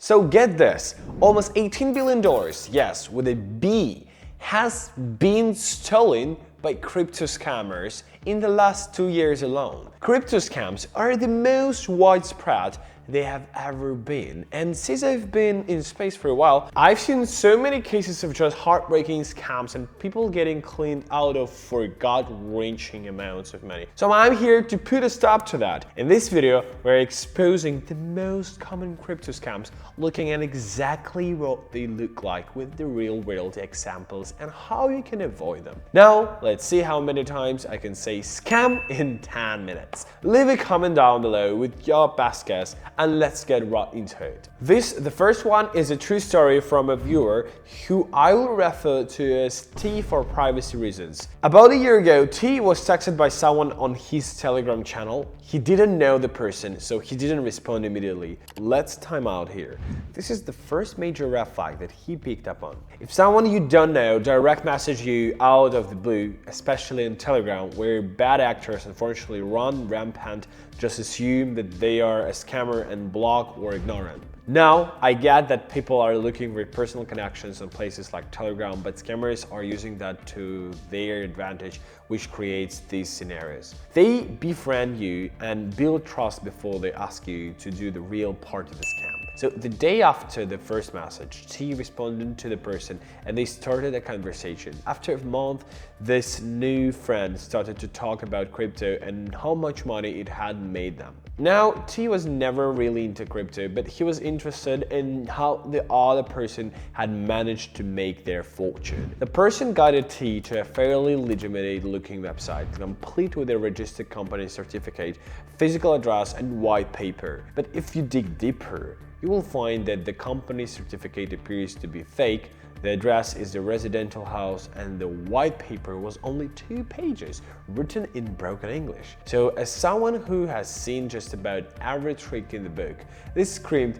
So get this, almost $18 billion, yes, with a B, has been stolen by crypto scammers in the last 2 years alone. Crypto scams are the most widespread they have ever been, and since I've been in space for a while, I've seen so many cases of just heartbreaking scams and people getting cleaned out of for gut-wrenching amounts of money. So I'm here to put a stop to that. In this video, we're exposing the most common crypto scams, looking at exactly what they look like with the real-world examples and how you can avoid them. Now, let's see how many times I can say scam in 10 minutes. Leave a comment down below with your best guess and let's get right into it. The first one is a true story from a viewer who I will refer to as T for privacy reasons. About a year ago, T was texted by someone on his Telegram channel. He didn't know the person, so he didn't respond immediately. Let's time out here. This is the first major red flag that he picked up on. If someone you don't know direct message you out of the blue, especially in Telegram, where bad actors unfortunately run rampant, just assume that they are a scammer and block or ignore them. Now, I get that people are looking for personal connections on places like Telegram, but scammers are using that to their advantage, which creates these scenarios. They befriend you and build trust before they ask you to do the real part of the scam. So the day after the first message, T responded to the person and they started a conversation. After a month, this new friend started to talk about crypto and how much money it had made them. Now, T was never really into crypto, but he was interested in how the other person had managed to make their fortune. The person guided T to a fairly legitimate looking website, complete with a registered company certificate, physical address, and white paper. But if you dig deeper, you will find that the company certificate appears to be fake, the address is the residential house, and the white paper was only 2 pages, written in broken English. So as someone who has seen just about every trick in the book, this screamed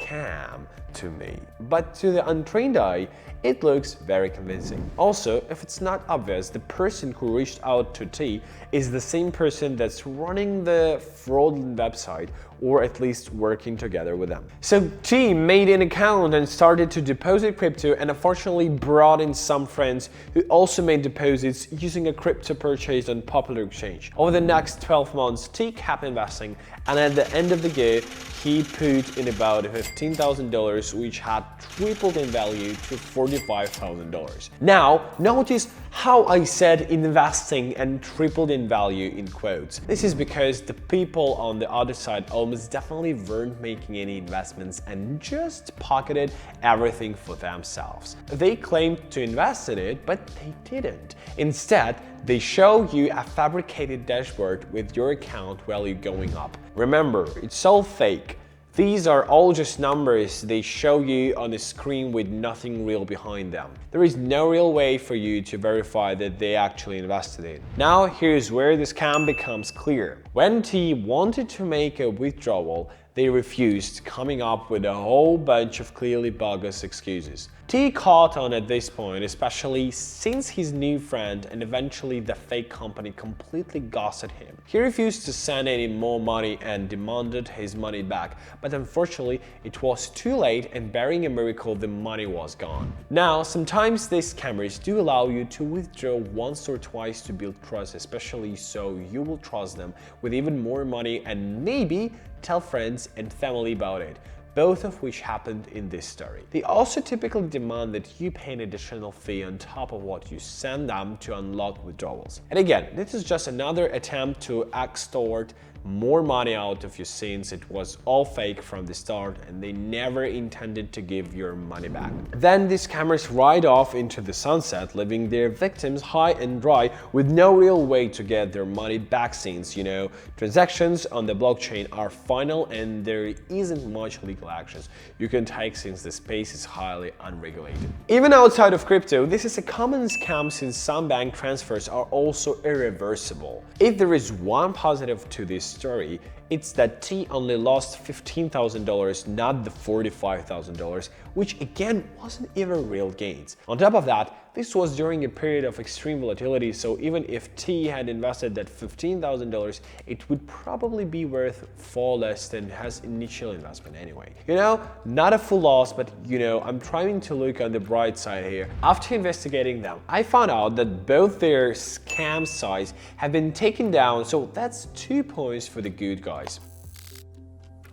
scam to me. But to the untrained eye, it looks very convincing. Also, if it's not obvious, the person who reached out to T is the same person that's running the fraudulent website, or at least working together with them. So T made an account and started to deposit crypto, and unfortunately brought in some friends who also made deposits using a crypto purchase on popular exchange. Over the next 12 months, T kept investing, and at the end of the year, he put in about $15,000, which had tripled in value to $45,000. Now, notice how I said investing and tripled in value in quotes. This is because the people on the other side almost definitely weren't making any investments and just pocketed everything for themselves. They claimed to invest in it, but they didn't. Instead, they show you a fabricated dashboard with your account value going up. Remember, it's all fake. These are all just numbers they show you on the screen with nothing real behind them. There is no real way for you to verify that they actually invested in. Now here's where the scam becomes clear. When T wanted to make a withdrawal, they refused, coming up with a whole bunch of clearly bogus excuses. T caught on at this point, especially since his new friend and eventually the fake company completely ghosted him. He refused to send any more money and demanded his money back, but unfortunately it was too late, and barring a miracle, the money was gone. Now, sometimes these scammers do allow you to withdraw once or twice to build trust, especially so you will trust them with even more money and maybe tell friends and family about it, both of which happened in this story. They also typically demand that you pay an additional fee on top of what you send them to unlock withdrawals. And again, this is just another attempt to extort more money out of you, since it was all fake from the start and they never intended to give your money back. Then these scammers ride off into the sunset, leaving their victims high and dry with no real way to get their money back, since, you know, transactions on the blockchain are final and there isn't much legal actions you can take since the space is highly unregulated. Even outside of crypto, this is a common scam since some bank transfers are also irreversible. If there is one positive to this story, It's that T only lost $15,000, not the $45,000, which again wasn't even real gains. On top of that, this was during a period of extreme volatility, so even if T had invested that $15,000, it would probably be worth far less than his initial investment anyway. You know, not a full loss, but you know, I'm trying to look on the bright side here. After investigating them, I found out that both their scam sites have been taken down, so that's 2 points for the good guys.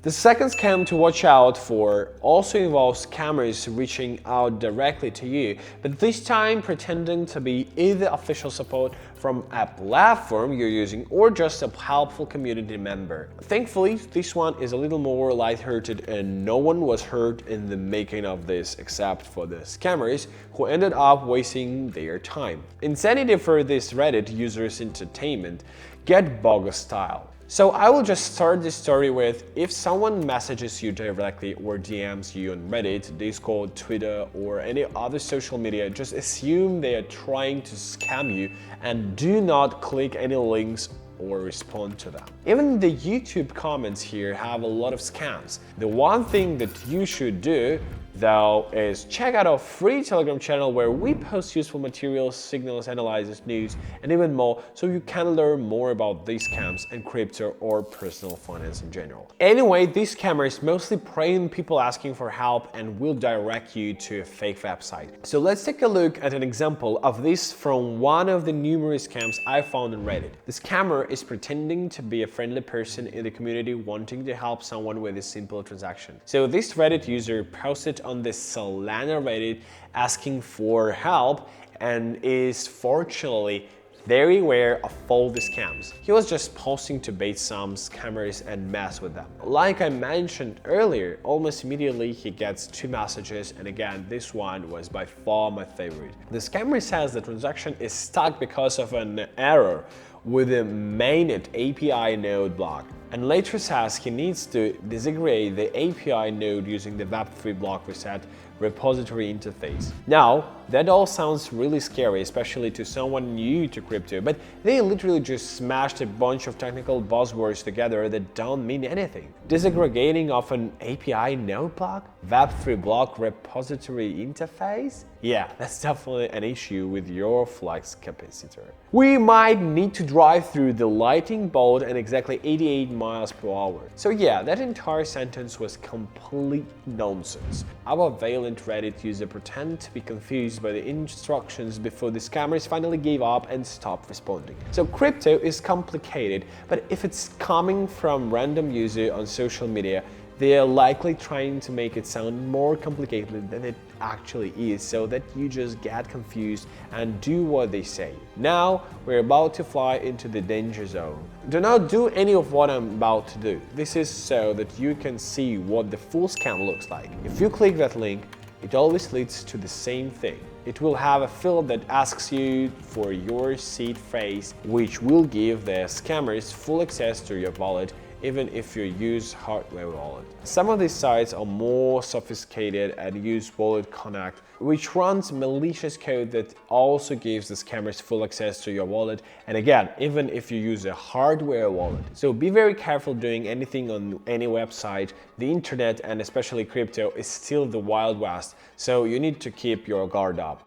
The second scam to watch out for also involves scammers reaching out directly to you, but this time pretending to be either official support from a platform you're using or just a helpful community member. Thankfully, this one is a little more lighthearted and no one was hurt in the making of this except for the scammers who ended up wasting their time. Insanity for this Reddit user's entertainment, get bogus style. So I will just start this story with, if someone messages you directly or DMs you on Reddit, Discord, Twitter, or any other social media, just assume they are trying to scam you and do not click any links or respond to them. Even the YouTube comments here have a lot of scams. The one thing that you should do though is check out our free Telegram channel where we post useful materials, signals, analysis, news, and even more, so you can learn more about these scams and crypto or personal finance in general. Anyway, these scammers mostly prey on people asking for help and will direct you to a fake website. So let's take a look at an example of this from one of the numerous scams I found on Reddit. The scammer is pretending to be a friendly person in the community wanting to help someone with a simple transaction. So this Reddit user posted on the Solana Reddit asking for help and is fortunately very aware of all the scams. He was just posting to bait some scammers and mess with them. Like I mentioned earlier, almost immediately he gets 2 messages, and again, this one was by far my favorite. The scammer says the transaction is stuck because of an error with the mainnet API node block, and later says he needs to disaggregate the API node using the Web3 block reset repository interface. Now, that all sounds really scary, especially to someone new to crypto, but they literally just smashed a bunch of technical buzzwords together that don't mean anything. Disaggregating of an API node block? Web3 block repository interface? Yeah, that's definitely an issue with your flex capacitor. We might need to drive through the lightning bolt at exactly 88 miles per hour. So yeah, that entire sentence was complete nonsense. Our valiant Reddit user pretended to be confused by the instructions before the scammers finally gave up and stopped responding. So crypto is complicated, but if it's coming from random user on social media, they are likely trying to make it sound more complicated than it actually is, so that you just get confused and do what they say. Now, we're about to fly into the danger zone. Do not do any of what I'm about to do. This is so that you can see what the full scam looks like. If you click that link, it always leads to the same thing. It will have a field that asks you for your seed phrase, which will give the scammers full access to your wallet even if you use hardware wallet. Some of these sites are more sophisticated and use Wallet Connect, which runs malicious code that also gives the scammers full access to your wallet, and again, even if you use a hardware wallet. So be very careful doing anything on any website. The internet, and especially crypto, is still the Wild West, so you need to keep your guard up.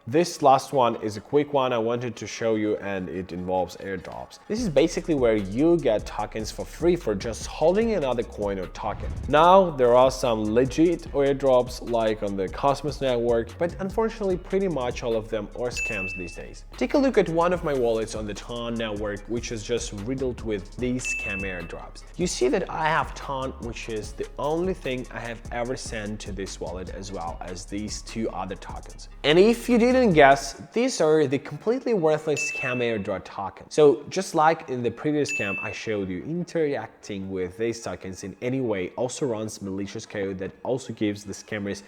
This last one is a quick one I wanted to show you, and it involves airdrops. This is basically where you get tokens for free for just holding another coin or token. Now, there are some legit airdrops like on the Cosmos network, but unfortunately pretty much all of them are scams these days. Take a look at one of my wallets on the Ton network, which is just riddled with these scam airdrops. You see that I have Ton, which is the only thing I have ever sent to this wallet, as well as these 2 other tokens. And if you didn't guess, these are the completely worthless scam airdrop tokens. So just like in the previous scam I showed you, interacting with these tokens in any way also runs malicious code that also gives the scammers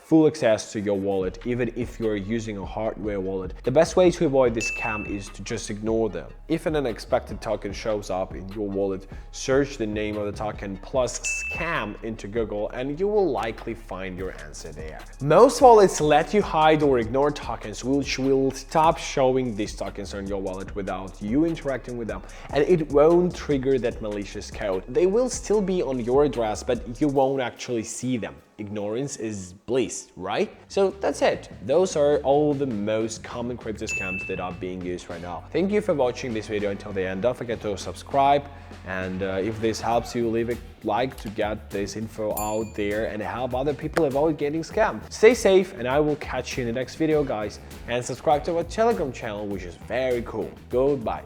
full access to your wallet, even if you're using a hardware wallet. The best way to avoid this scam is to just ignore them. If an unexpected token shows up in your wallet, search the name of the token plus scam into Google and you will likely find your answer there. Most wallets let you hide or ignore tokens, which will stop showing these tokens on your wallet without you interacting with them, and it won't trigger that malicious code. They will still be on your address, but you won't actually see them. Ignorance is bliss, right? So that's it. Those are all the most common crypto scams that are being used right now. Thank you for watching this video until the end. Don't forget to subscribe, and if this helps you, leave a like to get this info out there and help other people avoid getting scammed. Stay safe, and I will catch you in the next video, guys, and subscribe to our Telegram channel, which is very cool. Goodbye.